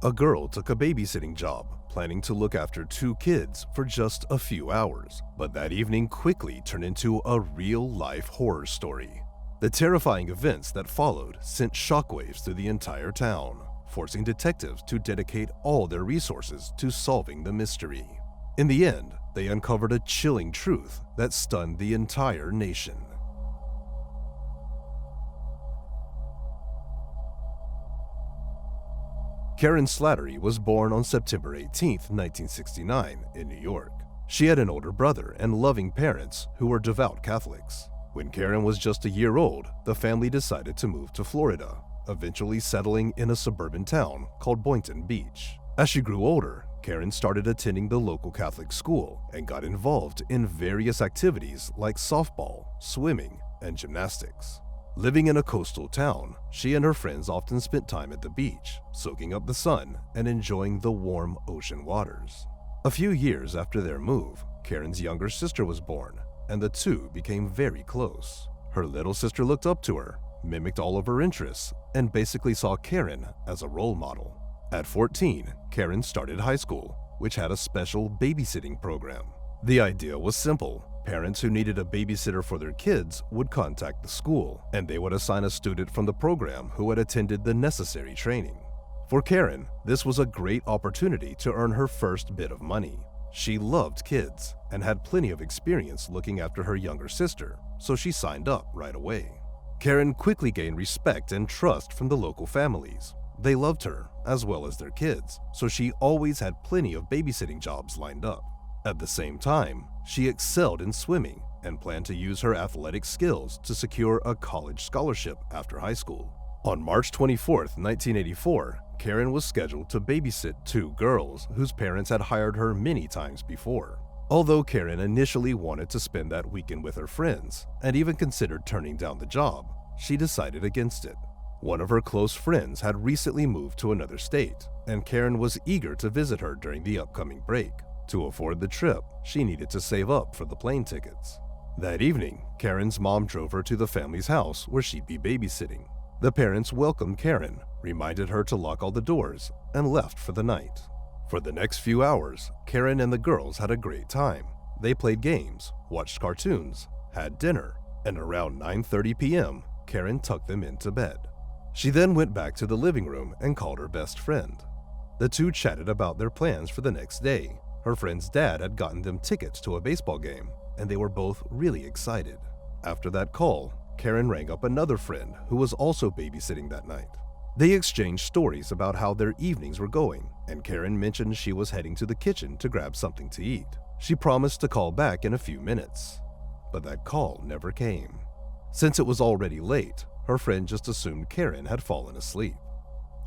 A girl took a babysitting job, planning to look after two kids for just a few hours, but that evening quickly turned into a real-life horror story. The terrifying events that followed sent shockwaves through the entire town, forcing detectives to dedicate all their resources to solving the mystery. In the end, they uncovered a chilling truth that stunned the entire nation. Karen Slattery was born on September 18, 1969, in New York. She had an older brother and loving parents who were devout Catholics. When Karen was just a year old, the family decided to move to Florida, eventually settling in a suburban town called Boynton Beach. As she grew older, Karen started attending the local Catholic school and got involved in various activities like softball, swimming, and gymnastics. Living in a coastal town, she and her friends often spent time at the beach, soaking up the sun and enjoying the warm ocean waters. A few years after their move, Karen's younger sister was born, and the two became very close. Her little sister looked up to her, mimicked all of her interests, and basically saw Karen as a role model. At 14, Karen started high school, which had a special babysitting program. The idea was simple. Parents who needed a babysitter for their kids would contact the school, and they would assign a student from the program who had attended the necessary training. For Karen, this was a great opportunity to earn her first bit of money. She loved kids and had plenty of experience looking after her younger sister, so she signed up right away. Karen quickly gained respect and trust from the local families. They loved her, as well as their kids, so she always had plenty of babysitting jobs lined up. At the same time, she excelled in swimming and planned to use her athletic skills to secure a college scholarship after high school. On March 24, 1984, Karen was scheduled to babysit two girls whose parents had hired her many times before. Although Karen initially wanted to spend that weekend with her friends and even considered turning down the job, she decided against it. One of her close friends had recently moved to another state, and Karen was eager to visit her during the upcoming break. To afford the trip, she needed to save up for the plane tickets. That evening, Karen's mom drove her to the family's house where she'd be babysitting. The parents welcomed Karen, reminded her to lock all the doors, and left for the night. For the next few hours, Karen and the girls had a great time. They played games, watched cartoons, had dinner, and around 9:30 p.m., Karen tucked them into bed. She then went back to the living room and called her best friend. The two chatted about their plans for the next day. Her friend's dad had gotten them tickets to a baseball game, and they were both really excited. After that call, Karen rang up another friend who was also babysitting that night. They exchanged stories about how their evenings were going, and Karen mentioned she was heading to the kitchen to grab something to eat. She promised to call back in a few minutes, but that call never came. Since it was already late, her friend just assumed Karen had fallen asleep.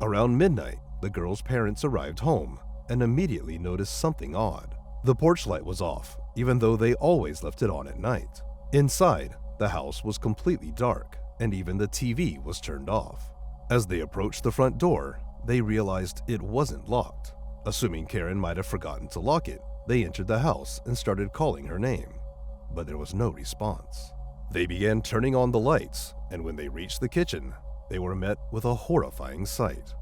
Around midnight, the girl's parents arrived home and immediately noticed something odd. The porch light was off, even though they always left it on at night. Inside, the house was completely dark, and even the TV was turned off. As they approached the front door, they realized it wasn't locked. Assuming Karen might have forgotten to lock it, they entered the house and started calling her name, but there was no response. They began turning on the lights, and when they reached the kitchen, they were met with a horrifying sight.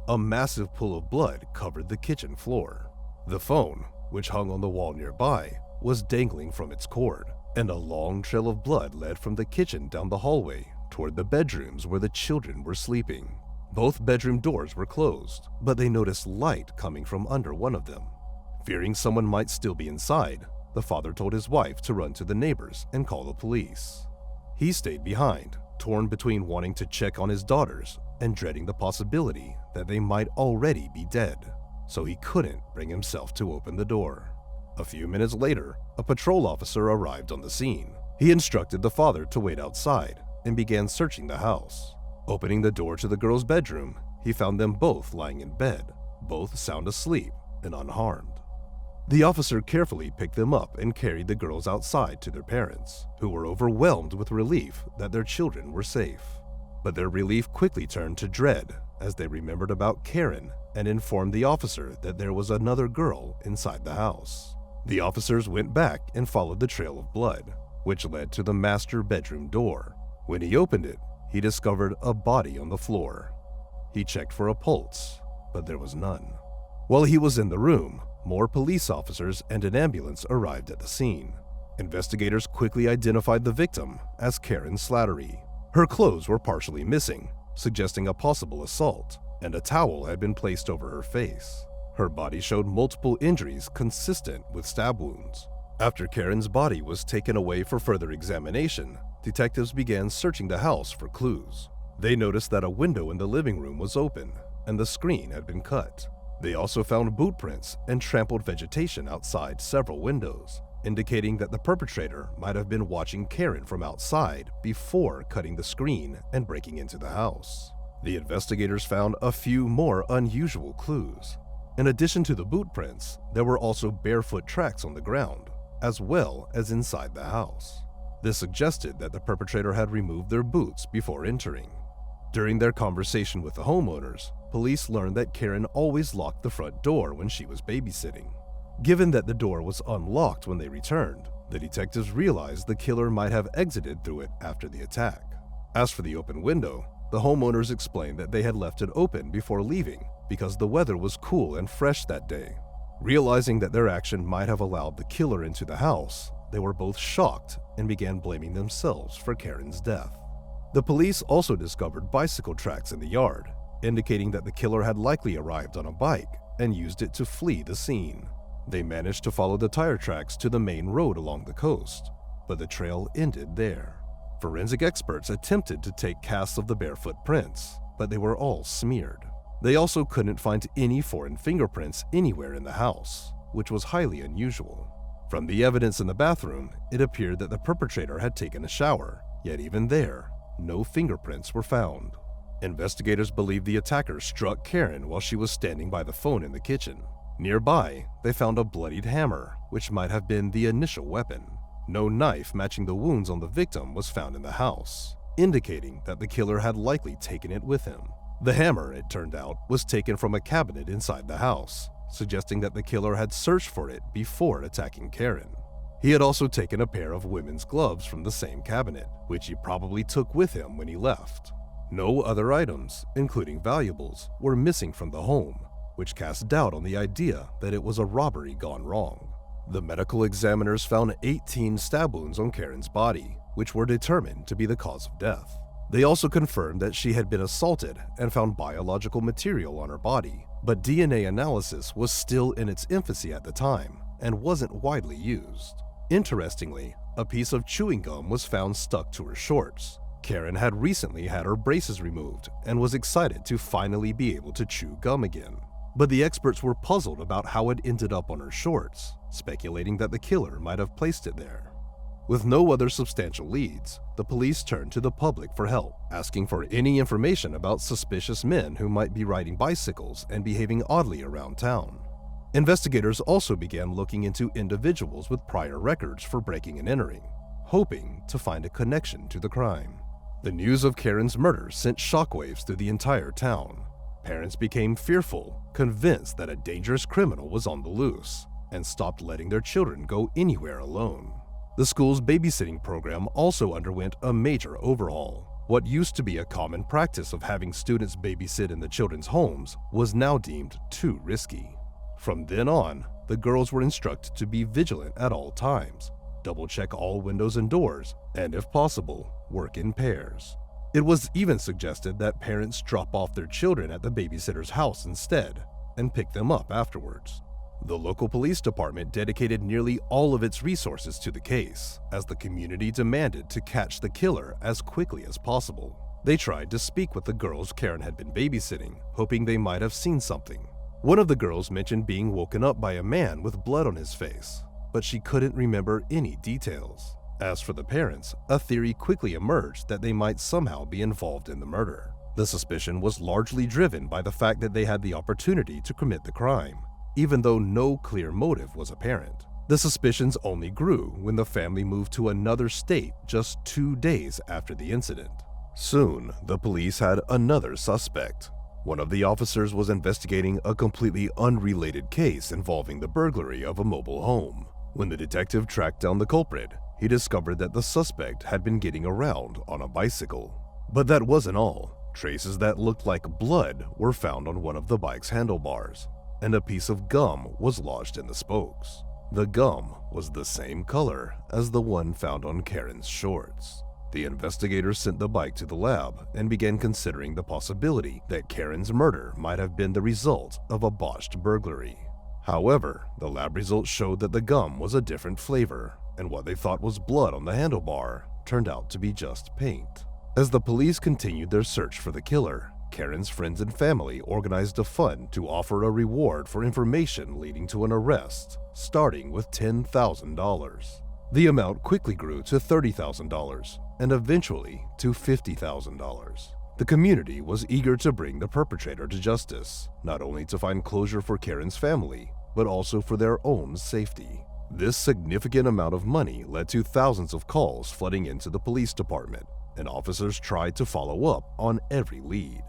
A massive pool of blood covered the kitchen floor. The phone, which hung on the wall nearby, was dangling from its cord, and a long trail of blood led from the kitchen down the hallway toward the bedrooms where the children were sleeping. Both bedroom doors were closed, but they noticed light coming from under one of them. Fearing someone might still be inside, the father told his wife to run to the neighbors and call the police. He stayed behind, torn between wanting to check on his daughters and dreading the possibility that they might already be dead, so he couldn't bring himself to open the door. A few minutes later, a patrol officer arrived on the scene. He instructed the father to wait outside and began searching the house. Opening the door to the girl's bedroom, he found them both lying in bed, both sound asleep and unharmed. The officer carefully picked them up and carried the girls outside to their parents, who were overwhelmed with relief that their children were safe. But their relief quickly turned to dread as they remembered about Karen and informed the officer that there was another girl inside the house. The officers went back and followed the trail of blood, which led to the master bedroom door. When he opened it, he discovered a body on the floor. He checked for a pulse, but there was none. While he was in the room, more police officers and an ambulance arrived at the scene. Investigators quickly identified the victim as Karen Slattery. Her clothes were partially missing, suggesting a possible assault, and a towel had been placed over her face. Her body showed multiple injuries consistent with stab wounds. After Karen's body was taken away for further examination, detectives began searching the house for clues. They noticed that a window in the living room was open, and the screen had been cut. They also found boot prints and trampled vegetation outside several windows, indicating that the perpetrator might have been watching Karen from outside before cutting the screen and breaking into the house. The investigators found a few more unusual clues. In addition to the boot prints, there were also barefoot tracks on the ground, as well as inside the house. This suggested that the perpetrator had removed their boots before entering. During their conversation with the homeowners, police learned that Karen always locked the front door when she was babysitting. Given that the door was unlocked when they returned, the detectives realized the killer might have exited through it after the attack. As for the open window, the homeowners explained that they had left it open before leaving because the weather was cool and fresh that day. Realizing that their action might have allowed the killer into the house, they were both shocked and began blaming themselves for Karen's death. The police also discovered bicycle tracks in the yard, indicating that the killer had likely arrived on a bike and used it to flee the scene. They managed to follow the tire tracks to the main road along the coast, but the trail ended there. Forensic experts attempted to take casts of the barefoot prints, but they were all smeared. They also couldn't find any foreign fingerprints anywhere in the house, which was highly unusual. From the evidence in the bathroom, it appeared that the perpetrator had taken a shower, yet even there, no fingerprints were found. Investigators believe the attacker struck Karen while she was standing by the phone in the kitchen. Nearby, they found a bloodied hammer, which might have been the initial weapon. No knife matching the wounds on the victim was found in the house, indicating that the killer had likely taken it with him. The hammer, it turned out, was taken from a cabinet inside the house, suggesting that the killer had searched for it before attacking Karen. He had also taken a pair of women's gloves from the same cabinet, which he probably took with him when he left. No other items, including valuables, were missing from the home, which cast doubt on the idea that it was a robbery gone wrong. The medical examiners found 18 stab wounds on Karen's body, which were determined to be the cause of death. They also confirmed that she had been assaulted and found biological material on her body, but DNA analysis was still in its infancy at the time and wasn't widely used. Interestingly, a piece of chewing gum was found stuck to her shorts. Karen had recently had her braces removed and was excited to finally be able to chew gum again. But the experts were puzzled about how it ended up on her shorts, speculating that the killer might have placed it there. With no other substantial leads, the police turned to the public for help, asking for any information about suspicious men who might be riding bicycles and behaving oddly around town. Investigators also began looking into individuals with prior records for breaking and entering, hoping to find a connection to the crime. The news of Karen's murder sent shockwaves through the entire town. Parents became fearful, convinced that a dangerous criminal was on the loose, and stopped letting their children go anywhere alone. The school's babysitting program also underwent a major overhaul. What used to be a common practice of having students babysit in the children's homes was now deemed too risky. From then on, the girls were instructed to be vigilant at all times, double-check all windows and doors, and if possible, work in pairs. It was even suggested that parents drop off their children at the babysitter's house instead, and pick them up afterwards. The local police department dedicated nearly all of its resources to the case, as the community demanded to catch the killer as quickly as possible. They tried to speak with the girls Karen had been babysitting, hoping they might have seen something. One of the girls mentioned being woken up by a man with blood on his face, but she couldn't remember any details. As for the parents, a theory quickly emerged that they might somehow be involved in the murder. The suspicion was largely driven by the fact that they had the opportunity to commit the crime, even though no clear motive was apparent. The suspicions only grew when the family moved to another state just 2 days after the incident. Soon, the police had another suspect. One of the officers was investigating a completely unrelated case involving the burglary of a mobile home. When the detective tracked down the culprit, he discovered that the suspect had been getting around on a bicycle. But that wasn't all. Traces that looked like blood were found on one of the bike's handlebars, and a piece of gum was lodged in the spokes. The gum was the same color as the one found on Karen's shorts. The investigators sent the bike to the lab and began considering the possibility that Karen's murder might have been the result of a botched burglary. However, the lab results showed that the gum was a different flavor, and what they thought was blood on the handlebar turned out to be just paint. As the police continued their search for the killer, Karen's friends and family organized a fund to offer a reward for information leading to an arrest, starting with $10,000. The amount quickly grew to $30,000 and eventually to $50,000. The community was eager to bring the perpetrator to justice, not only to find closure for Karen's family, but also for their own safety. This significant amount of money led to thousands of calls flooding into the police department, and officers tried to follow up on every lead.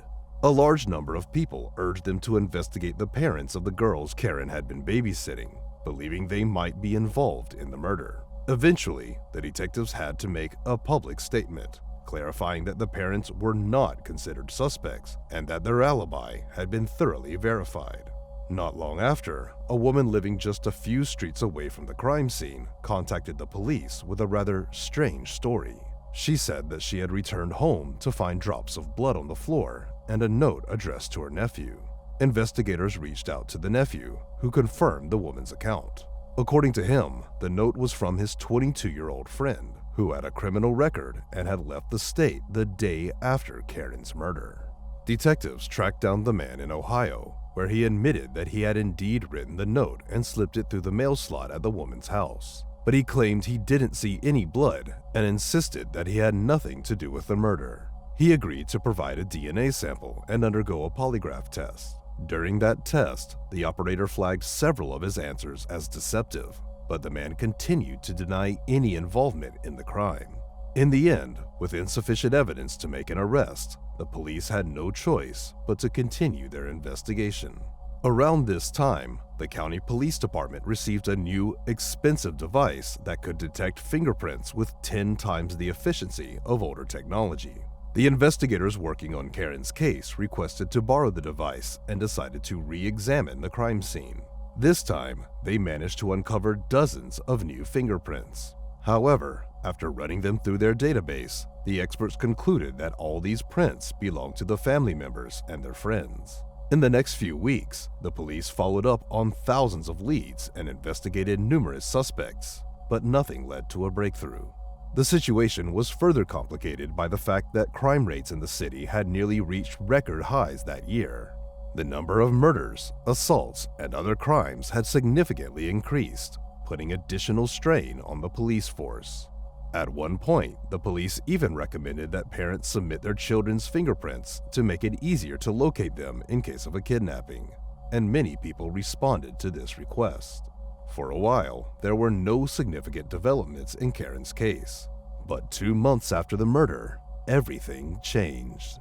A large number of people urged them to investigate the parents of the girls Karen had been babysitting, believing they might be involved in the murder. Eventually, the detectives had to make a public statement, clarifying that the parents were not considered suspects and that their alibi had been thoroughly verified. Not long after, a woman living just a few streets away from the crime scene contacted the police with a rather strange story. She said that she had returned home to find drops of blood on the floor and a note addressed to her nephew. Investigators reached out to the nephew, who confirmed the woman's account. According to him, the note was from his 22-year-old friend, who had a criminal record and had left the state the day after Karen's murder. Detectives tracked down the man in Ohio, where he admitted that he had indeed written the note and slipped it through the mail slot at the woman's house. But he claimed he didn't see any blood and insisted that he had nothing to do with the murder. He agreed to provide a DNA sample and undergo a polygraph test. During that test, the operator flagged several of his answers as deceptive, but the man continued to deny any involvement in the crime. In the end, with insufficient evidence to make an arrest, the police had no choice but to continue their investigation. Around this time, the county police department received a new, expensive device that could detect fingerprints with 10 times the efficiency of older technology. The investigators working on Karen's case requested to borrow the device and decided to re-examine the crime scene. This time, they managed to uncover dozens of new fingerprints. However, after running them through their database, the experts concluded that all these prints belonged to the family members and their friends. In the next few weeks, the police followed up on thousands of leads and investigated numerous suspects, but nothing led to a breakthrough. The situation was further complicated by the fact that crime rates in the city had nearly reached record highs that year. The number of murders, assaults, and other crimes had significantly increased, putting additional strain on the police force. At one point, the police even recommended that parents submit their children's fingerprints to make it easier to locate them in case of a kidnapping, and many people responded to this request. For a while, there were no significant developments in Karen's case, but 2 months after the murder, everything changed.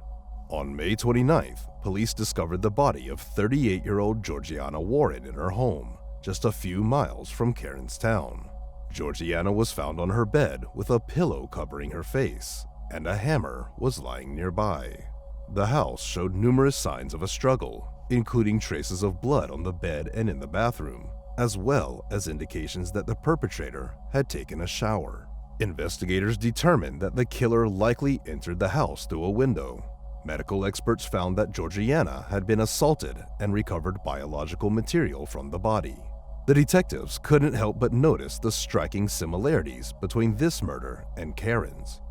On May 29th, police discovered the body of 38-year-old Georgiana Warren in her home, just a few miles from Karen's town. Georgiana was found on her bed with a pillow covering her face, and a hammer was lying nearby. The house showed numerous signs of a struggle, including traces of blood on the bed and in the bathroom, as well as indications that the perpetrator had taken a shower. Investigators determined that the killer likely entered the house through a window. Medical experts found that Georgiana had been assaulted and recovered biological material from the body. The detectives couldn't help but notice the striking similarities between this murder and Karen's.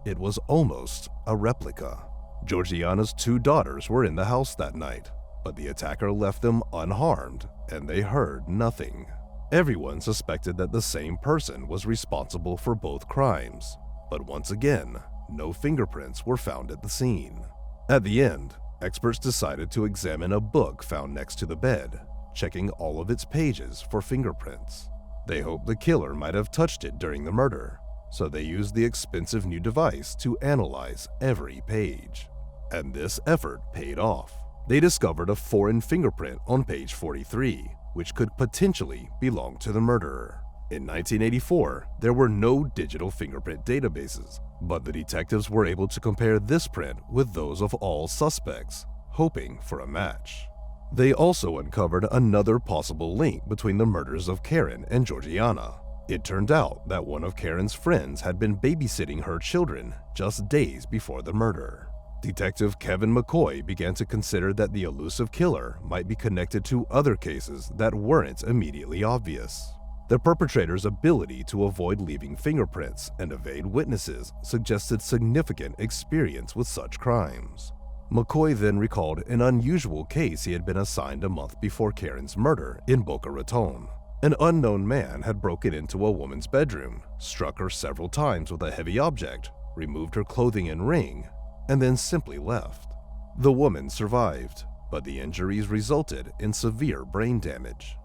It was almost a replica. Georgiana's 2 daughters were in the house that night, but the attacker left them unharmed and they heard nothing. Everyone suspected that the same person was responsible for both crimes, but once again, no fingerprints were found at the scene. At the end, experts decided to examine a book found next to the bed, checking all of its pages for fingerprints. They hoped the killer might have touched it during the murder, so they used the expensive new device to analyze every page. And this effort paid off. They discovered a foreign fingerprint on page 43, which could potentially belong to the murderer. In 1984, there were no digital fingerprint databases, but the detectives were able to compare this print with those of all suspects, hoping for a match. They also uncovered another possible link between the murders of Karen and Georgiana. It turned out that one of Karen's friends had been babysitting her children just days before the murder. Detective Kevin McCoy began to consider that the elusive killer might be connected to other cases that weren't immediately obvious. The perpetrator's ability to avoid leaving fingerprints and evade witnesses suggested significant experience with such crimes. McCoy then recalled an unusual case he had been assigned a month before Karen's murder in Boca Raton. An unknown man had broken into a woman's bedroom, struck her several times with a heavy object, removed her clothing and ring, and then simply left. The woman survived, but the injuries resulted in severe brain damage.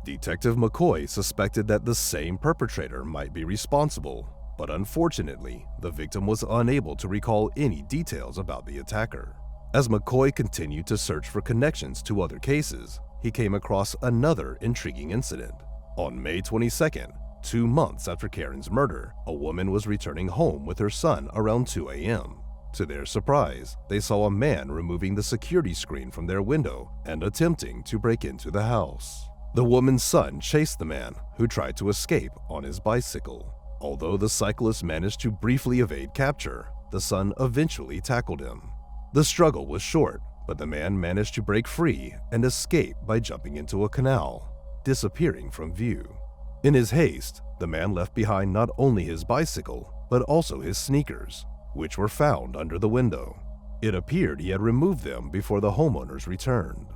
Detective McCoy suspected that the same perpetrator might be responsible, but unfortunately, the victim was unable to recall any details about the attacker. As McCoy continued to search for connections to other cases, he came across another intriguing incident. On May 22nd, 2 months after Karen's murder, a woman was returning home with her son around 2 a.m. To their surprise, they saw a man removing the security screen from their window and attempting to break into the house. The woman's son chased the man, who tried to escape on his bicycle. Although the cyclist managed to briefly evade capture, the son eventually tackled him. The struggle was short, but the man managed to break free and escape by jumping into a canal, disappearing from view. In his haste, the man left behind not only his bicycle, but also his sneakers, which were found under the window. It appeared he had removed them before the homeowners returned.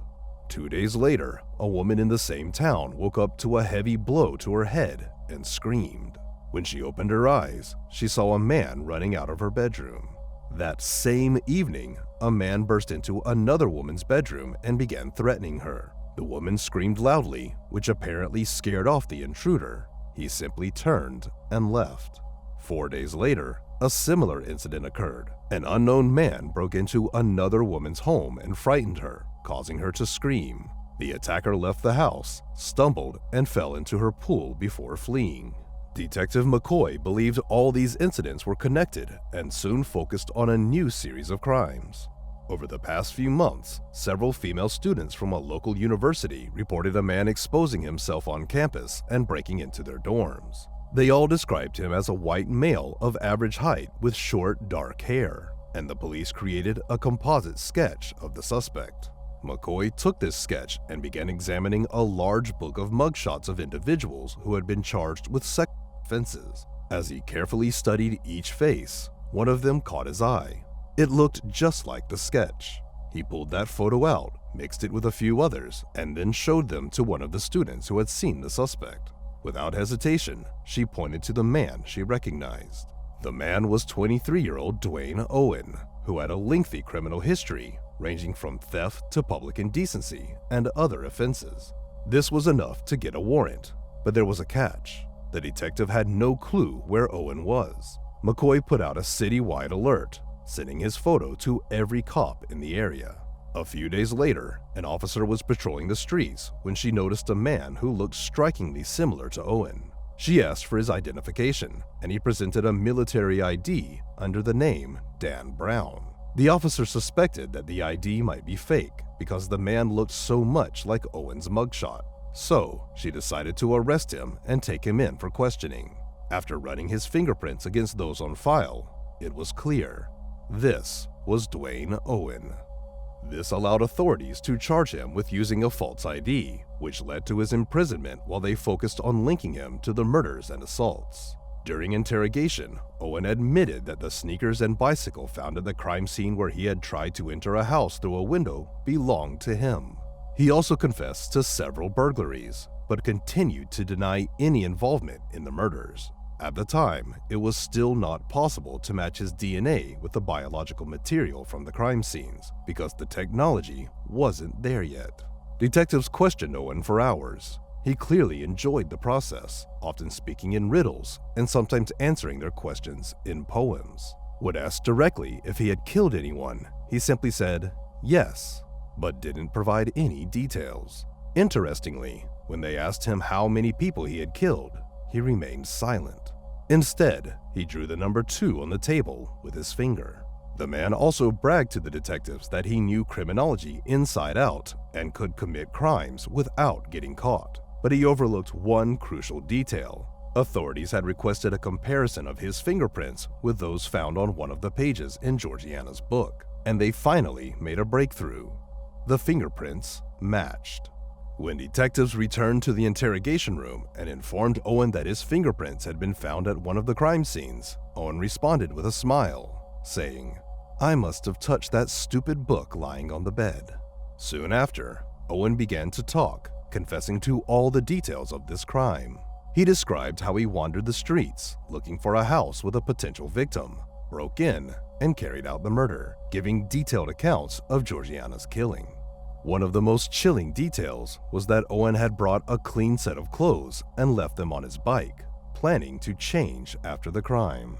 2 days later, a woman in the same town woke up to a heavy blow to her head and screamed. When she opened her eyes, she saw a man running out of her bedroom. That same evening, a man burst into another woman's bedroom and began threatening her. The woman screamed loudly, which apparently scared off the intruder. He simply turned and left. 4 days later, a similar incident occurred. An unknown man broke into another woman's home and frightened her, causing her to scream. The attacker left the house, stumbled, and fell into her pool before fleeing. Detective McCoy believed all these incidents were connected and soon focused on a new series of crimes. Over the past few months, several female students from a local university reported a man exposing himself on campus and breaking into their dorms. They all described him as a white male of average height with short, dark hair, and the police created a composite sketch of the suspect. McCoy took this sketch and began examining a large book of mugshots of individuals who had been charged with sexual offenses. As he carefully studied each face, one of them caught his eye. It looked just like the sketch. He pulled that photo out, mixed it with a few others, and then showed them to one of the students who had seen the suspect. Without hesitation, she pointed to the man she recognized. The man was 23-year-old Dwayne Owen, who had a lengthy criminal history, ranging from theft to public indecency and other offenses. This was enough to get a warrant, but there was a catch. The detective had no clue where Owen was. McCoy put out a citywide alert, sending his photo to every cop in the area. A few days later, an officer was patrolling the streets when she noticed a man who looked strikingly similar to Owen. She asked for his identification, and he presented a military ID under the name Dan Brown. The officer suspected that the ID might be fake because the man looked so much like Owen's mugshot. So, she decided to arrest him and take him in for questioning. After running his fingerprints against those on file, it was clear. This was Dwayne Owen. This allowed authorities to charge him with using a false ID, which led to his imprisonment while they focused on linking him to the murders and assaults. During interrogation, Owen admitted that the sneakers and bicycle found at the crime scene where he had tried to enter a house through a window belonged to him. He also confessed to several burglaries, but continued to deny any involvement in the murders. At the time, it was still not possible to match his DNA with the biological material from the crime scenes because the technology wasn't there yet. Detectives questioned Owen for hours. He clearly enjoyed the process, often speaking in riddles and sometimes answering their questions in poems. When asked directly if he had killed anyone, he simply said yes, but didn't provide any details. Interestingly, when they asked him how many people he had killed, he remained silent. Instead, he drew the number 2 on the table with his finger. The man also bragged to the detectives that he knew criminology inside out and could commit crimes without getting caught. But he overlooked one crucial detail. Authorities had requested a comparison of his fingerprints with those found on one of the pages in Georgiana's book, and they finally made a breakthrough. The fingerprints matched. When detectives returned to the interrogation room and informed Owen that his fingerprints had been found at one of the crime scenes, Owen responded with a smile, saying, "I must have touched that stupid book lying on the bed." Soon after, Owen began to talk, confessing to all the details of this crime. He described how he wandered the streets looking for a house with a potential victim, broke in, and carried out the murder, giving detailed accounts of Georgiana's killing. One of the most chilling details was that Owen had brought a clean set of clothes and left them on his bike, planning to change after the crime.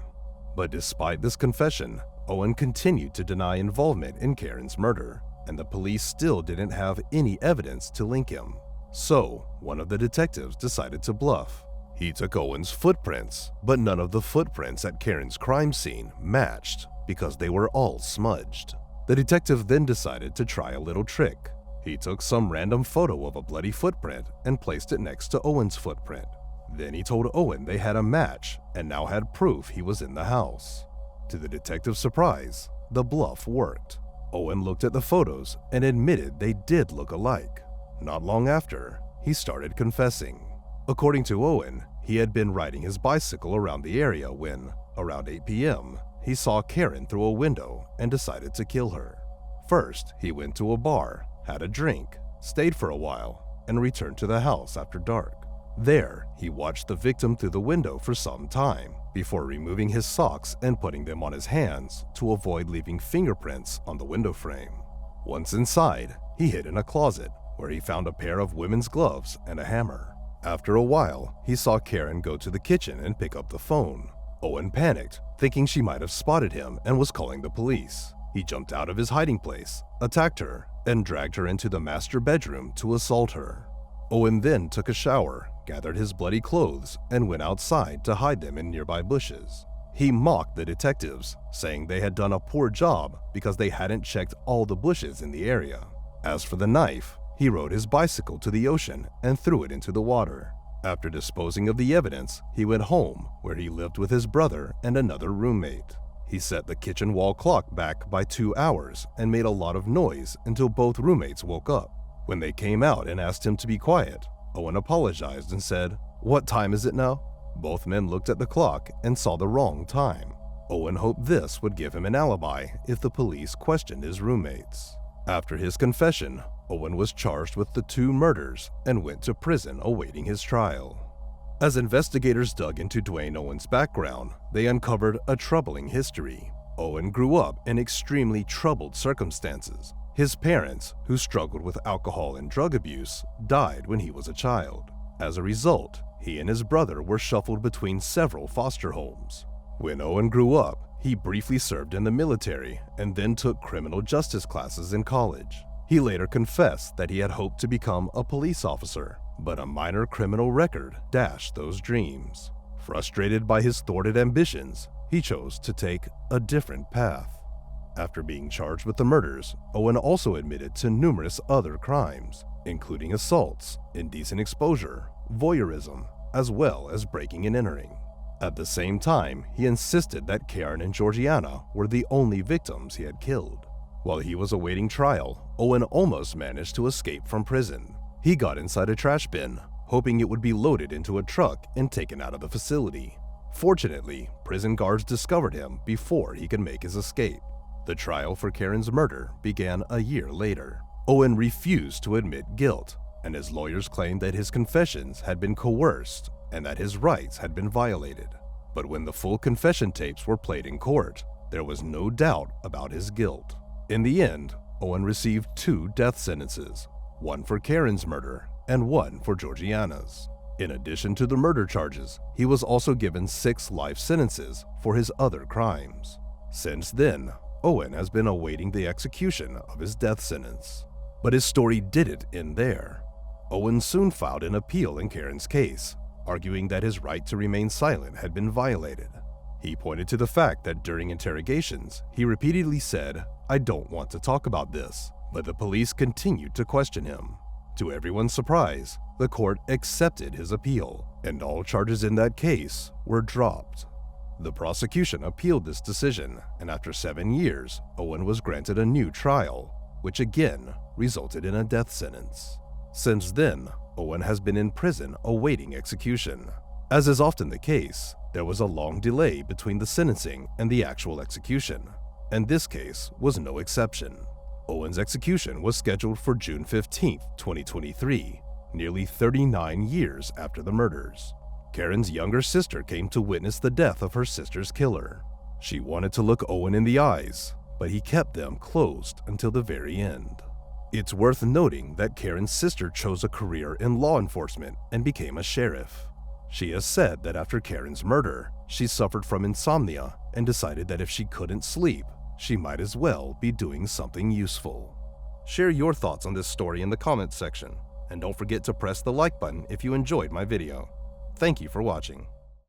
But despite this confession, Owen continued to deny involvement in Karen's murder, and the police still didn't have any evidence to link him. So, one of the detectives decided to bluff. He took Owen's footprints, but none of the footprints at Karen's crime scene matched because they were all smudged. The detective then decided to try a little trick. He took some random photo of a bloody footprint and placed it next to Owen's footprint. Then he told Owen they had a match and now had proof he was in the house. To the detective's surprise, the bluff worked. Owen looked at the photos and admitted they did look alike. Not long after, he started confessing. According to Owen, he had been riding his bicycle around the area when, around 8 p.m., he saw Karen through a window and decided to kill her. First, he went to a bar, had a drink, stayed for a while, and returned to the house after dark. There, he watched the victim through the window for some time before removing his socks and putting them on his hands to avoid leaving fingerprints on the window frame. Once inside, he hid in a closet where he found a pair of women's gloves and a hammer. After a while, he saw Karen go to the kitchen and pick up the phone. Owen panicked, thinking she might have spotted him and was calling the police. He jumped out of his hiding place, attacked her, and dragged her into the master bedroom to assault her. Owen then took a shower, gathered his bloody clothes, and went outside to hide them in nearby bushes. He mocked the detectives, saying they had done a poor job because they hadn't checked all the bushes in the area. As for the knife, he rode his bicycle to the ocean and threw it into the water. After disposing of the evidence, he went home, where he lived with his brother and another roommate. He set the kitchen wall clock back by 2 hours and made a lot of noise until both roommates woke up. When they came out and asked him to be quiet, Owen apologized and said, "What time is it now?" Both men looked at the clock and saw the wrong time. Owen hoped this would give him an alibi if the police questioned his roommates. After his confession, Owen was charged with the 2 murders and went to prison awaiting his trial. As investigators dug into Dwayne Owen's background, they uncovered a troubling history. Owen grew up in extremely troubled circumstances. His parents, who struggled with alcohol and drug abuse, died when he was a child. As a result, he and his brother were shuffled between several foster homes. When Owen grew up, he briefly served in the military and then took criminal justice classes in college. He later confessed that he had hoped to become a police officer, but a minor criminal record dashed those dreams. Frustrated by his thwarted ambitions, he chose to take a different path. After being charged with the murders, Owen also admitted to numerous other crimes, including assaults, indecent exposure, voyeurism, as well as breaking and entering. At the same time, he insisted that Karen and Georgiana were the only victims he had killed. While he was awaiting trial, Owen almost managed to escape from prison. He got inside a trash bin, hoping it would be loaded into a truck and taken out of the facility. Fortunately, prison guards discovered him before he could make his escape. The trial for Karen's murder began a year later. Owen refused to admit guilt, and his lawyers claimed that his confessions had been coerced and that his rights had been violated. But when the full confession tapes were played in court, there was no doubt about his guilt. In the end, Owen received 2 death sentences, one for Karen's murder and one for Georgiana's. In addition to the murder charges, he was also given 6 life sentences for his other crimes. Since then, Owen has been awaiting the execution of his death sentence. But his story didn't end there. Owen soon filed an appeal in Karen's case, arguing that his right to remain silent had been violated. He pointed to the fact that during interrogations, he repeatedly said, "I don't want to talk about this," but the police continued to question him. To everyone's surprise, the court accepted his appeal, and all charges in that case were dropped. The prosecution appealed this decision, and after 7 years, Owen was granted a new trial, which again resulted in a death sentence. Since then, Owen has been in prison awaiting execution. As is often the case, there was a long delay between the sentencing and the actual execution, and this case was no exception. Owen's execution was scheduled for June 15, 2023, nearly 39 years after the murders. Karen's younger sister came to witness the death of her sister's killer. She wanted to look Owen in the eyes, but he kept them closed until the very end. It's worth noting that Karen's sister chose a career in law enforcement and became a sheriff. She has said that after Karen's murder, she suffered from insomnia and decided that if she couldn't sleep, she might as well be doing something useful. Share your thoughts on this story in the comments section, and don't forget to press the like button if you enjoyed my video. Thank you for watching.